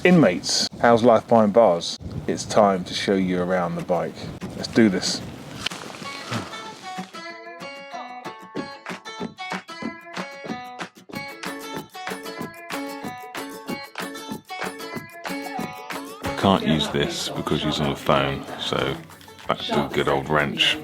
Inmates, how's life behind bars? It's time to show you around the bike. Let's do this. Can't use this because he's on the phone, so back to a good old wrench.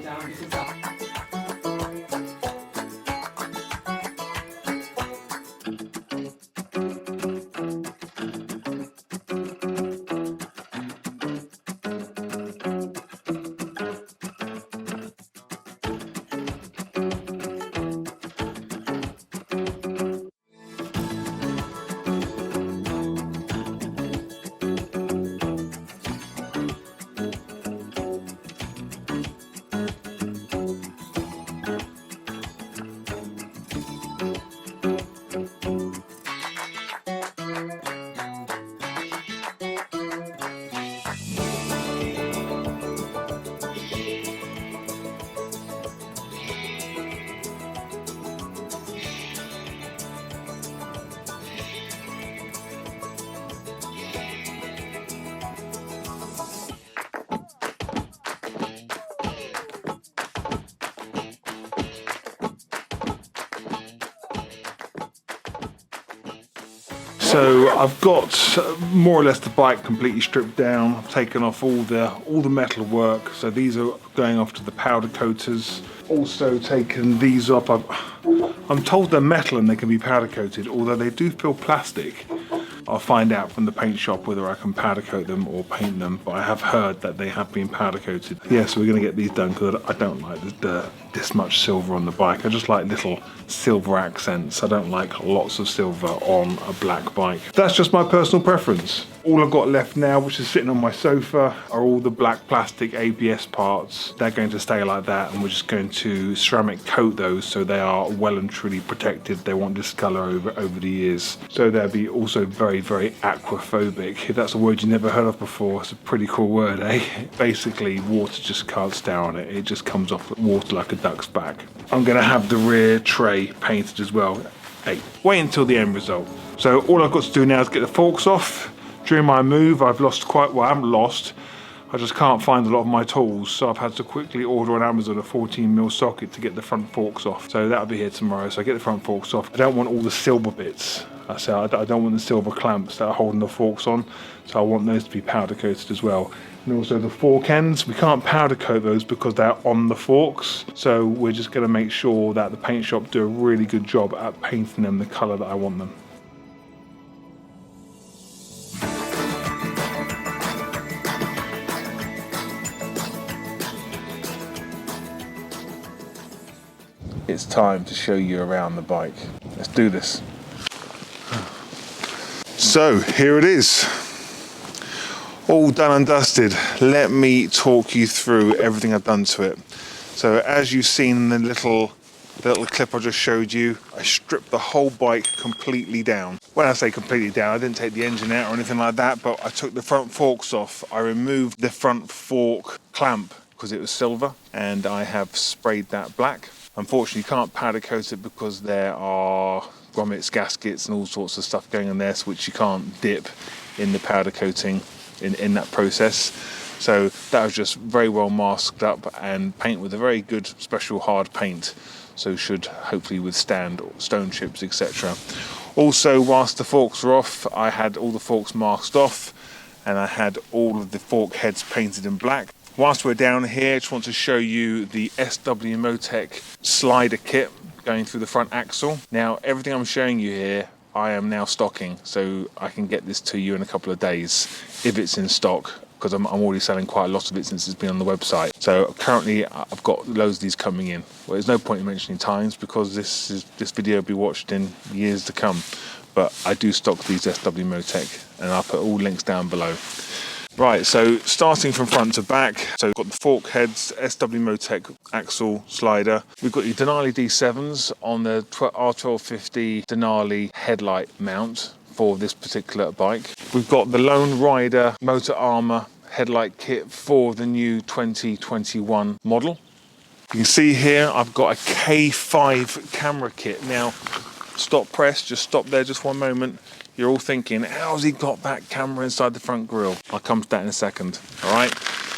So I've got more or less the bike completely stripped down. I've taken off all the metal work. So these are going off to the powder coaters. Also taken these up. I'm told they're metal and they can be powder coated, although they do feel plastic. I'll find out from the paint shop whether I can powder coat them or paint them, but I have heard that they have been powder coated. Yeah, so we're going to get these done because I don't like this much silver on the bike. I just like little silver accents. I don't like lots of silver on a black bike. That's just my personal preference. All I've got left now, which is sitting on my sofa, are all the black plastic ABS parts. They're going to stay like that, and we're just going to ceramic coat those so they are well and truly protected. They won't discolor over the years. So they'll be also very, very aquaphobic. If that's a word you never heard of before, it's a pretty cool word, eh? Basically, water just can't stay on it. It just comes off with water like a duck's back. I'm going to have the rear tray painted as well. Hey, wait until the end result. So all I've got to do now is get the forks off. During my move, I've lost quite, well, I haven't lost, I just can't find a lot of my tools, so I've had to quickly order on Amazon a 14mm socket to get the front forks off. So that'll be here tomorrow, so I get the front forks off. I don't want all the silver bits. I don't want the silver clamps that are holding the forks on, so I want those to be powder coated as well. And also the fork ends, we can't powder coat those because they're on the forks, so we're just going to make sure that the paint shop do a really good job at painting them the colour that I want them. It's time to show you around the bike. Let's do this. So here it is, all done and dusted. Let me talk you through everything I've done to it. So as you've seen in the little clip I just showed you, I stripped the whole bike completely down. When I say completely down, I didn't take the engine out or anything like that, but I took the front forks off. I removed the front fork clamp because it was silver, and I have sprayed that black. Unfortunately, you can't powder coat it because there are grommets, gaskets and all sorts of stuff going on there, which you can't dip in the powder coating in that process. So that was just very well masked up and paint with a very good special hard paint, so should hopefully withstand stone chips, etc. Also, whilst the forks were off, I had all the forks masked off and I had all of the fork heads painted in black. Whilst we're down here, I just want to show you the SW Motec slider kit going through the front axle. Now, everything I'm showing you here, I am now stocking, so I can get this to you in a couple of days if it's in stock, because I'm already selling quite a lot of it since it's been on the website. So currently, I've got loads of these coming in. Well, there's no point in mentioning times because this video will be watched in years to come. But I do stock these SW Motec, and I'll put all links down below. Right, so starting from front to back, so we've got the fork heads, SW Motec axle slider. We've got the Denali D7s on the R1250 Denali headlight mount for this particular bike. We've got the Lone Rider Motor Armor headlight kit for the new 2021 model. You can see here I've got a K5 camera kit. Now, stop press, just stop there just one moment. you're all thinking, how's he got that camera inside the front grille? I'll come to that in a second, all right?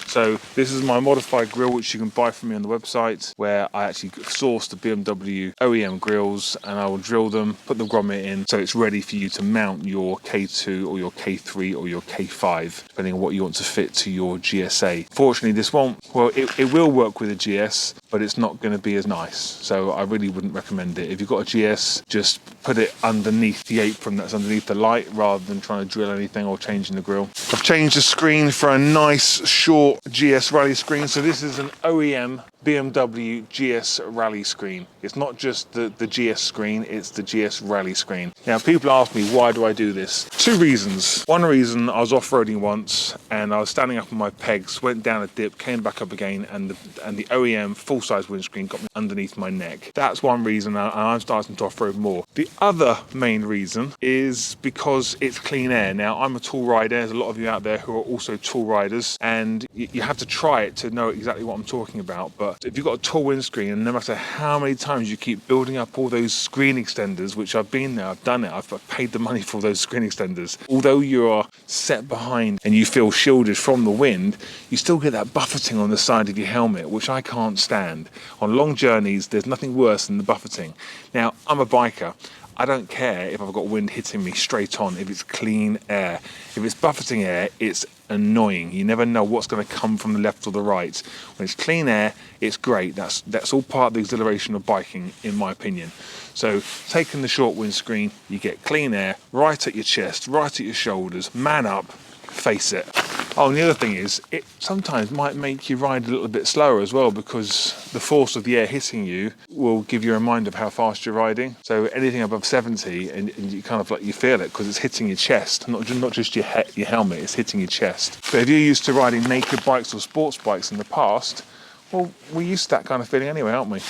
So this is my modified grille, which you can buy from me on the website, where I actually source the BMW OEM grills, and I will drill them, put the grommet in, so it's ready for you to mount your K2 or your K3 or your K5, depending on what you want to fit to your GSA. Fortunately, this won't, well, it will work with a GS, but it's not going to be as nice. So I really wouldn't recommend it. If you've got a GS, just put it underneath the apron that's underneath the light, rather than trying to drill anything or changing the grille. I've changed the screen for a nice short GS Rallye screen. So this is an OEM BMW GS Rallye screen. It's not just the GS screen, it's the GS Rallye screen. Now, people ask me, why do I do this? Two reasons. One reason, I was off-roading once and I was standing up on my pegs, went down a dip, came back up again, and the OEM full-size windscreen got me underneath my neck. That's one reason, and I'm starting to off-road more. The other main reason is because it's clean air. Now, I'm a tool rider. There's a lot of you out there who are also tool riders, and you have to try it to know exactly what I'm talking about. But if you've got a tall windscreen, and no matter how many times you keep building up all those screen extenders, which I've been there, I've done it, I've paid the money for those screen extenders, although you are set behind and you feel shielded from the wind, you still get that buffeting on the side of your helmet, which I can't stand. On long journeys, there's nothing worse than the buffeting. Now, I'm a biker. I don't care if I've got wind hitting me straight on, if it's clean air. If it's buffeting air, it's annoying. You never know what's going to come from the left or the right. When it's clean air, it's great. That's all part of the exhilaration of biking, in my opinion. So taking the short windscreen, you get clean air right at your chest, right at your shoulders, man up, face it. Oh, and the other thing is, it sometimes might make you ride a little bit slower as well, because the force of the air hitting you will give you a reminder of how fast you're riding. So anything above 70, and you kind of like, you feel it because it's hitting your chest, not just your helmet, it's hitting your chest. But if you're used to riding naked bikes or sports bikes in the past, well, we're used to that kind of feeling anyway, aren't we?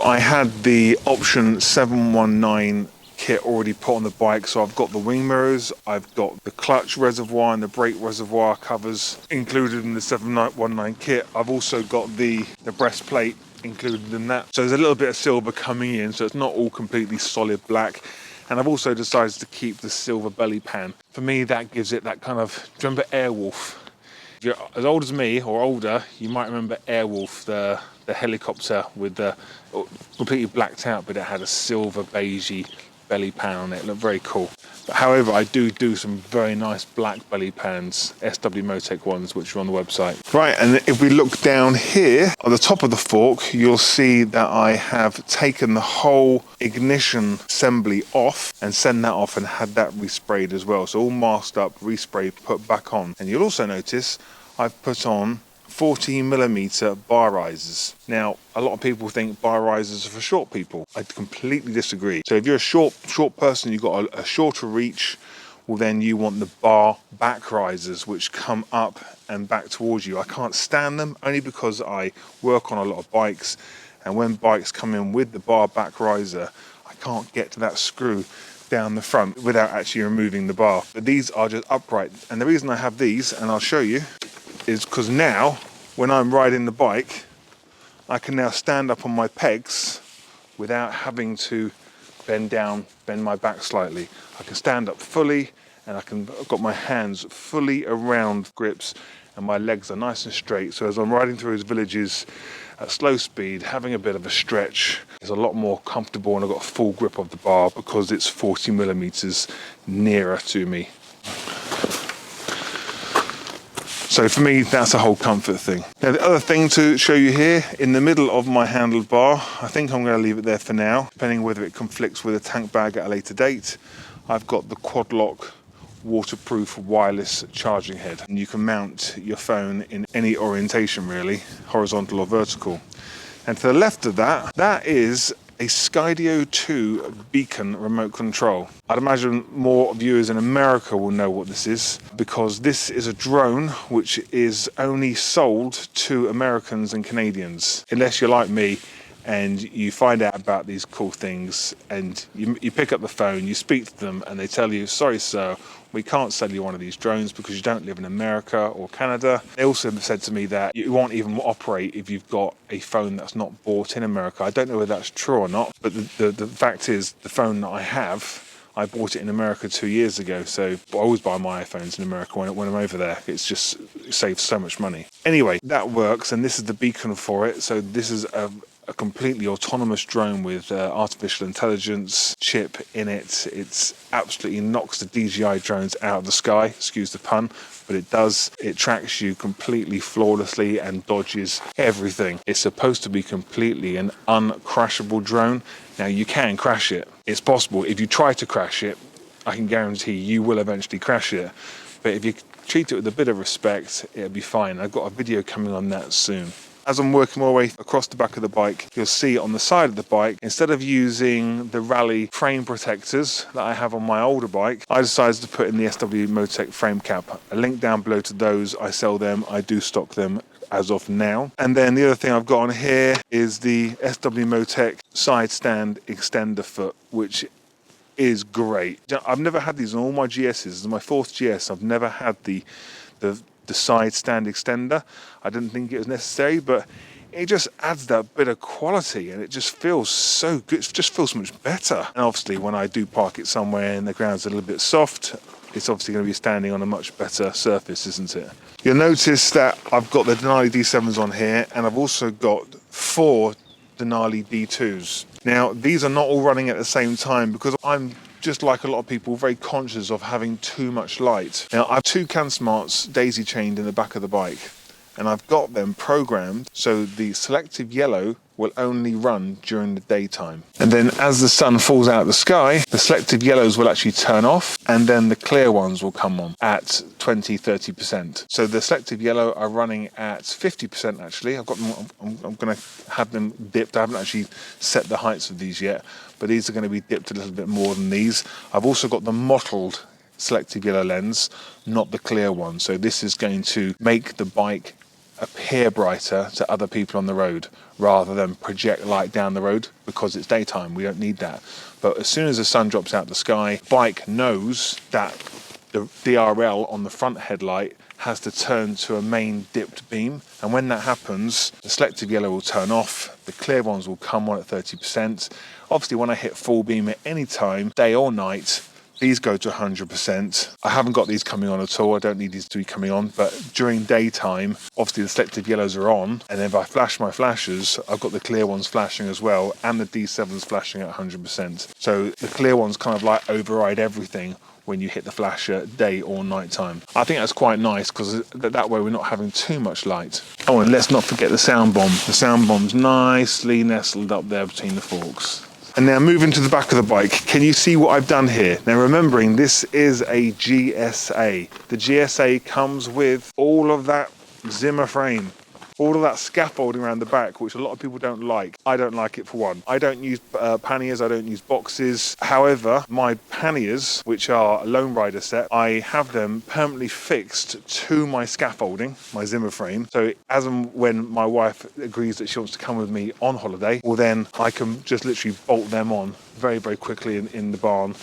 I had the option 719 kit already put on the bike, so I've got the wing mirrors, I've got the clutch reservoir and the brake reservoir covers included in the 719 kit. I've also got the breastplate included in that, so there's a little bit of silver coming in, so it's not all completely solid black. And I've also decided to keep the silver belly pan. For me, that gives it that kind of, do you remember Airwolf? If you're as old as me or older, you might remember Airwolf, the helicopter with the completely blacked out, but it had a silver beigey belly pan on it. It looked very cool. But however, I do some very nice black belly pans, SW Motec ones, which are on the website. Right, and if we look down here on the top of the fork, you'll see that I have taken the whole ignition assembly off and sent that off and had that resprayed as well. So all masked up, resprayed, put back on. And you'll also notice I've put on 40mm bar risers. Now, a lot of people think bar risers are for short people. I completely disagree. So if you're a short person, you've got a shorter reach, well then you want the bar back risers, which come up and back towards you. I can't stand them, only because I work on a lot of bikes, and when bikes come in with the bar back riser, I can't get to that screw down the front without actually removing the bar. But these are just upright, and the reason I have these, and I'll show you, is because now when I'm riding the bike, I can now stand up on my pegs without having to bend my back slightly. I can stand up fully, and I've got my hands fully around grips, and my legs are nice and straight. So as I'm riding through those villages at slow speed, having a bit of a stretch, it's a lot more comfortable, and I've got a full grip of the bar because it's 40mm nearer to me. So for me, that's a whole comfort thing. Now, the other thing to show you here, in the middle of my handled bar, I think I'm going to leave it there for now, depending whether it conflicts with a tank bag at a later date. I've got the quad lock waterproof wireless charging head, and you can mount your phone in any orientation really, horizontal or vertical. And to the left of that, that is a Skydio 2 beacon remote control. I'd imagine more viewers in America will know what this is, because this is a drone which is only sold to Americans and Canadians, unless you're like me and you find out about these cool things and you pick up the phone, you speak to them, and they tell you, sorry sir, we can't sell you one of these drones because you don't live in America or Canada. They also said to me that you won't even operate if you've got a phone that's not bought in America. I don't know whether that's true or not, but the fact is, the phone that I have, I bought it in America 2 years ago, so I always buy my iPhones in America when I'm over there. It saves so much money. Anyway, that works, and this is the beacon for it. So this is a completely autonomous drone with artificial intelligence chip in it. It's absolutely knocks the DJI drones out of the sky, excuse the pun, but it does. It tracks you completely flawlessly and dodges everything. It's supposed to be completely an uncrashable drone. Now, you can crash it. It's possible. If you try to crash it, I can guarantee you will eventually crash it. But if you treat it with a bit of respect, it'll be fine. I've got a video coming on that soon. As I'm working my way across the back of the bike, you'll see on the side of the bike, instead of using the Rallye frame protectors that I have on my older bike, I decided to put in the SW Motec frame cap. A link down below to those. I sell them. I do stock them as of now. And then the other thing I've got on here is the SW Motec side stand extender foot, which is great. I've never had these on all my GSs. This is my 4th GS. I've never had the side stand extender. I didn't think it was necessary, but it just adds that bit of quality, and it just feels so good. It just feels so much better. And obviously when I do park it somewhere and the ground's a little bit soft, it's obviously going to be standing on a much better surface, isn't it? You'll notice that I've got the Denali D7s on here, and I've also got 4 Denali D2s. Now, these are not all running at the same time because I'm, just like a lot of people, very conscious of having too much light. Now, I have 2 CanSmarts daisy chained in the back of the bike, and I've got them programmed so the selective yellow will only run during the daytime. And then as the sun falls out of the sky, the selective yellows will actually turn off, and then the clear ones will come on at 20-30%. So the selective yellow are running at 50% actually. I've got them, I'm going to have them dipped. I haven't actually set the heights of these yet, but these are going to be dipped a little bit more than these. I've also got the mottled selective yellow lens, not the clear one. So this is going to make the bike appear brighter to other people on the road rather than project light down the road because it's daytime. We don't need that. But as soon as the sun drops out the sky, bike knows that the DRL on the front headlight has to turn to a main dipped beam, and when that happens, the selective yellow will turn off, the clear ones will come on at 30%. Obviously when I hit full beam at any time, day or night, these go to 100%. I haven't got these coming on at all. I don't need these to be coming on, but during daytime, obviously the selective yellows are on, and if I flash my flashes, I've got the clear ones flashing as well, and the D7s flashing at 100%. So the clear ones kind of like override everything when you hit the flasher day or night time. I think that's quite nice because that way we're not having too much light. Oh, and let's not forget the sound bomb. The sound bomb's nicely nestled up there between the forks. And now moving to the back of the bike, can you see what I've done here? Now remembering this is a GSA. The GSA comes with all of that Zimmer frame, all of that scaffolding around the back, which a lot of people don't like. I don't like it for one. I don't use panniers, I don't use boxes. However, my panniers, which are a Lone Rider set, I have them permanently fixed to my scaffolding, my Zimmer frame. So as and when my wife agrees that she wants to come with me on holiday, well then I can just literally bolt them on very, very quickly in the barn,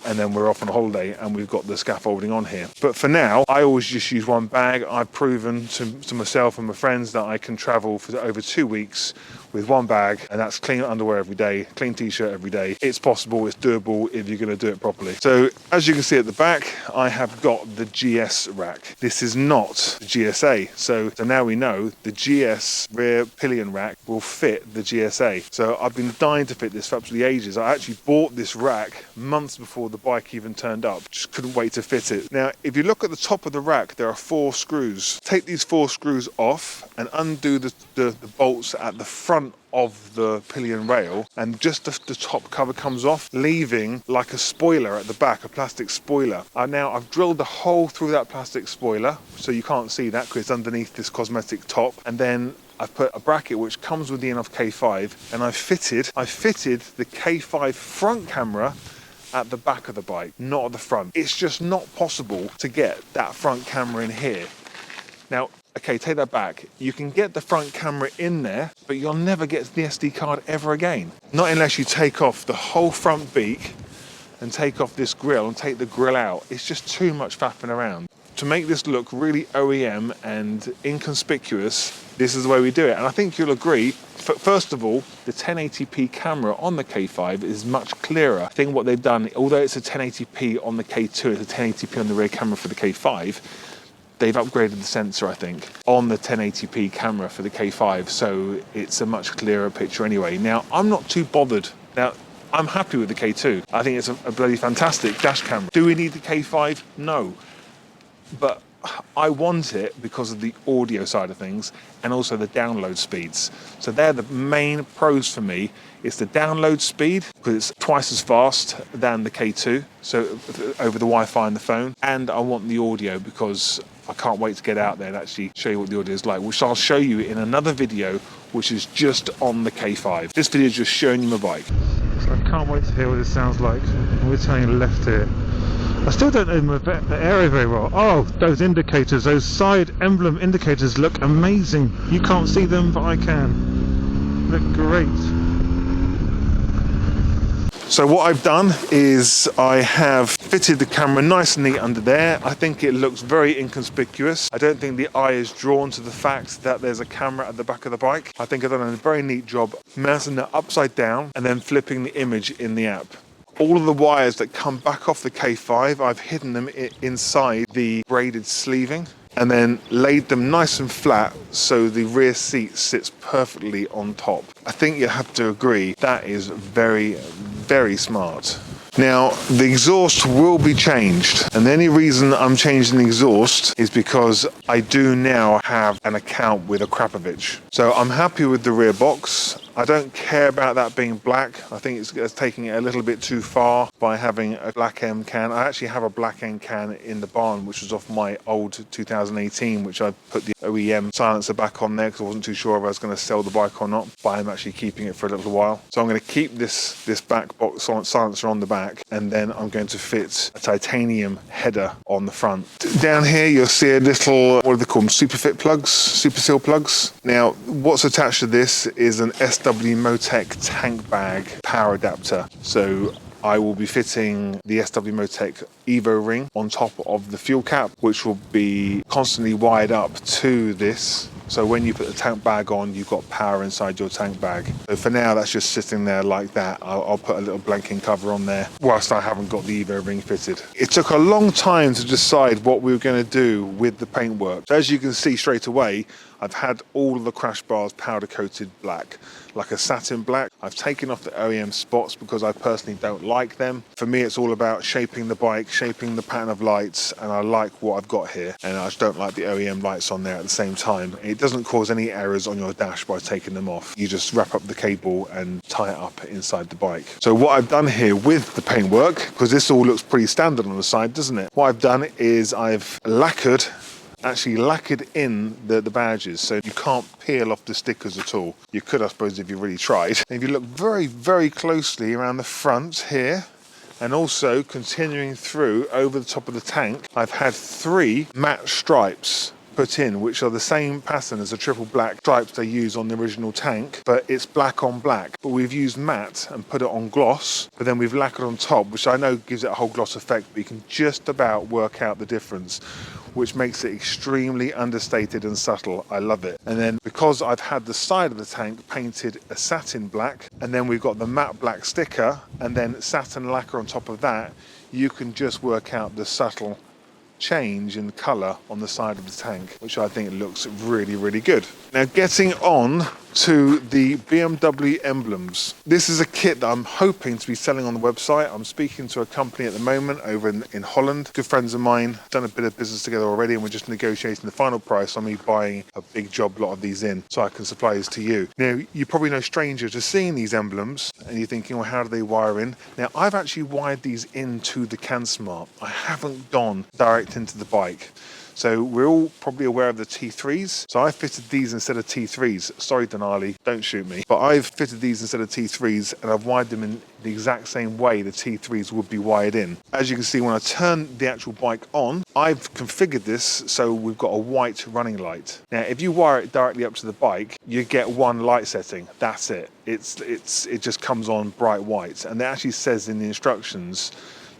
and then we're off on a holiday and we've got the scaffolding on here. But for now, I always just use one bag. I've proven to myself and my friends that I can travel for over 2 weeks with one bag, and that's clean underwear every day, clean t-shirt every day. It's possible, it's doable if you're going to do it properly. So as you can see at the back, I have got the GS rack. This is not the GSA. So now we know the GS rear pillion rack will fit the GSA. So I've been dying to fit this for absolutely ages. I actually bought this rack months before the bike even turned up. Just couldn't wait to fit it. Now, if you look at the top of the rack, there are 4 screws. Take these 4 screws off and undo the bolts at the front of the pillion rail, and just the top cover comes off, leaving like a spoiler at the back, a plastic spoiler. Now I've drilled the hole through that plastic spoiler, so you can't see that because it's underneath this cosmetic top, and then I've put a bracket which comes with the in-off K5, and I fitted the K5 front camera at the back of the bike, not at the front. It's just not possible to get that front camera in here. Now, okay, take that back. You can get the front camera in there, but you'll never get the SD card ever again. Not unless you take off the whole front beak and take off this grille and take the grille out. It's just too much faffing around. to make this look really OEM and inconspicuous, this is the way we do it. And I think you'll agree, first of all, the 1080p camera on the K5 is much clearer. I think what they've done, although it's a 1080p on the K2, it's a 1080p on the rear camera for the K5, they've upgraded the sensor, I think, on the 1080p camera for the K5, so it's a much clearer picture anyway. Now, I'm not too bothered. Now, I'm happy with the K2. I think it's a bloody fantastic dash camera. Do we need the K5? No. But I want it because of the audio side of things and also the download speeds. So they're the main pros for me. It's the download speed, because it's twice as fast than the K2, so over the Wi-Fi and the phone. And I want the audio because I can't wait to get out there and actually show you what the audio is like, which I'll show you in another video, which is just on the K5. This video is just showing you my bike. So I can't wait to hear what it sounds like. We're turning left here. I still don't know the area very well. Oh, those indicators, those side emblem indicators look amazing. You can't see them, but I can. Look great. So what I've done is I have fitted the camera nice and neat under there. I think it looks very inconspicuous. I don't think the eye is drawn to the fact that there's a camera at the back of the bike. I think I've done a very neat job mounting it upside down and then flipping the image in the app. All of the wires that come back off the K5, I've hidden them inside the braided sleeving and then laid them nice and flat so the rear seat sits perfectly on top. I think you have to agree that is very, very smart. Now, the exhaust will be changed, and the only reason I'm changing the exhaust is because I do now have an account with Akrapovic. So I'm happy with the rear box. I don't care about that being black. I think it's taking it a little bit too far by having a black M can. I actually have a black M can in the barn, which was off my old 2018, which I put the OEM silencer back on there because I wasn't too sure if I was going to sell the bike or not, but I'm actually keeping it for a little while. So I'm going to keep this back box silencer on the back, and then I'm going to fit a titanium header on the front. Down here you'll see a little, what do they call them, super seal plugs. Now what's attached to this is an SW Motec tank bag power adapter. So I will be fitting the SW Motec Evo ring on top of the fuel cap, which will be constantly wired up to this. So when you put the tank bag on, you've got power inside your tank bag. So for now, that's just sitting there like that. I'll put a little blanking cover on there whilst I haven't got the Evo ring fitted. It took a long time to decide what we were going to do with the paintwork. So as you can see straight away, I've had all of the crash bars powder coated black, like a satin black. I've taken off the OEM spots because I personally don't like them. For me, it's all about shaping the bike, shaping the pattern of lights, and I like what I've got here. And I just don't like the OEM lights on there at the same time. It doesn't cause any errors on your dash by taking them off. You just wrap up the cable and tie it up inside the bike. So what I've done here with the paintwork, because this all looks pretty standard on the side, doesn't it? What I've done is I've actually lacquered in the badges, so you can't peel off the stickers at all. You could, I suppose, if you really tried. If you look very, very closely around the front here, and also continuing through over the top of the tank, I've had 3 matte stripes put in, which are the same pattern as the triple black stripes they use on the original tank, but it's black on black. But we've used matte and put it on gloss, but then we've lacquered on top, which I know gives it a whole gloss effect, but you can just about work out the difference, which makes it extremely understated and subtle. I love it. And then because I've had the side of the tank painted a satin black, and then we've got the matte black sticker, and then satin lacquer on top of that, you can just work out the subtle change in colour on the side of the tank, which I think looks really, really good. Now getting on to the BMW emblems. This is a kit that I'm hoping to be selling on the website. I'm speaking to a company at the moment over in Holland. Good friends of mine, done a bit of business together already, and we're just negotiating the final price on me buying a big job lot of these in so I can supply these to you. Now, you're probably no stranger to seeing these emblems and you're thinking, well, how do they wire in? Now, I've actually wired these into the CanSmart. I haven't gone direct into the bike. So we're all probably aware of the T3s. So I fitted these instead of T3s. Sorry, Denali, don't shoot me. But I've fitted these instead of T3s, and I've wired them in the exact same way the T3s would be wired in. As you can see, when I turn the actual bike on, I've configured this so we've got a white running light. Now, if you wire it directly up to the bike, you get one light setting. That's it. It just comes on bright white. And it actually says in the instructions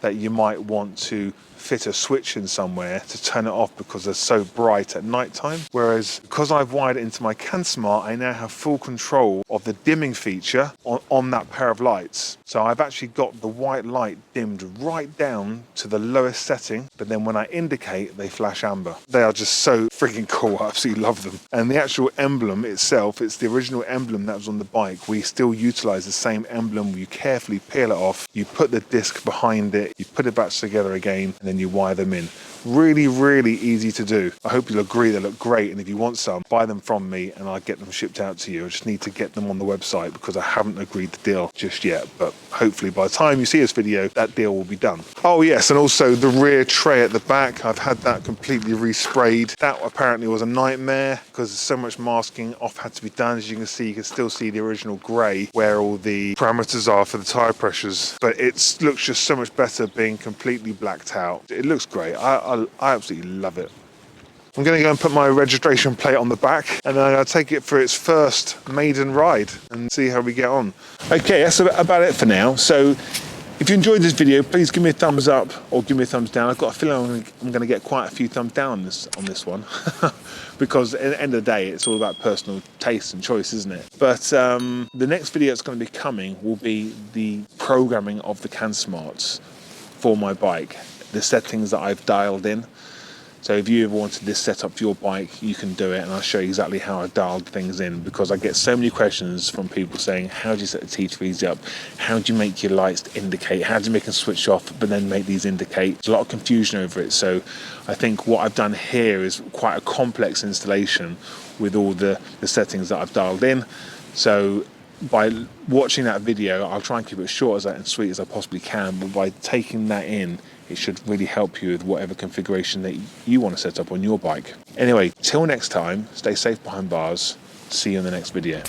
that you might want to fit a switch in somewhere to turn it off because they're so bright at night time. Whereas because I've wired it into my CanSmart, I now have full control of the dimming feature on that pair of lights. So I've actually got the white light dimmed right down to the lowest setting, but then when I indicate, they flash amber. They are just so freaking cool. I absolutely love them. And the actual emblem itself, it's the original emblem that was on the bike. We still utilize the same emblem. You carefully peel it off, you put the disc behind it, you put it back together again, and then you wire them in. Really, really easy to do. I hope you'll agree they look great, and if you want some, buy them from me and I'll get them shipped out to you. I just need to get them on the website because I haven't agreed the deal just yet, but hopefully by the time you see this video, that deal will be done. Oh yes, and also the rear tray at the back, I've had that completely resprayed. That apparently was a nightmare because so much masking off had to be done. As you can see, you can still see the original grey where all the parameters are for the tyre pressures, but it looks just so much better being completely blacked out. It looks great. I absolutely love it. I'm going to go and put my registration plate on the back, and then I'm going to take it for its first maiden ride and see how we get on. Okay, that's about it for now. So if you enjoyed this video, please give me a thumbs up or give me a thumbs down. I've got a feeling I'm going to get quite a few thumbs down on this one because at the end of the day, it's all about personal taste and choice, isn't it? But the next video that's going to be coming will be the programming of the CanSmarts for my bike, the settings that I've dialed in. So if you ever wanted this set up for your bike, you can do it, and I'll show you exactly how I dialed things in, because I get so many questions from people saying, how do you set the T3s up? How do you make your lights indicate? How do you make them switch off but then make these indicate? There's a lot of confusion over it. So I think what I've done here is quite a complex installation with all the settings that I've dialed in. So by watching that video, I'll try and keep it as short and sweet as I possibly can, but by taking that in, it should really help you with whatever configuration that you want to set up on your bike. Anyway, till next time, stay safe behind bars. See you in the next video.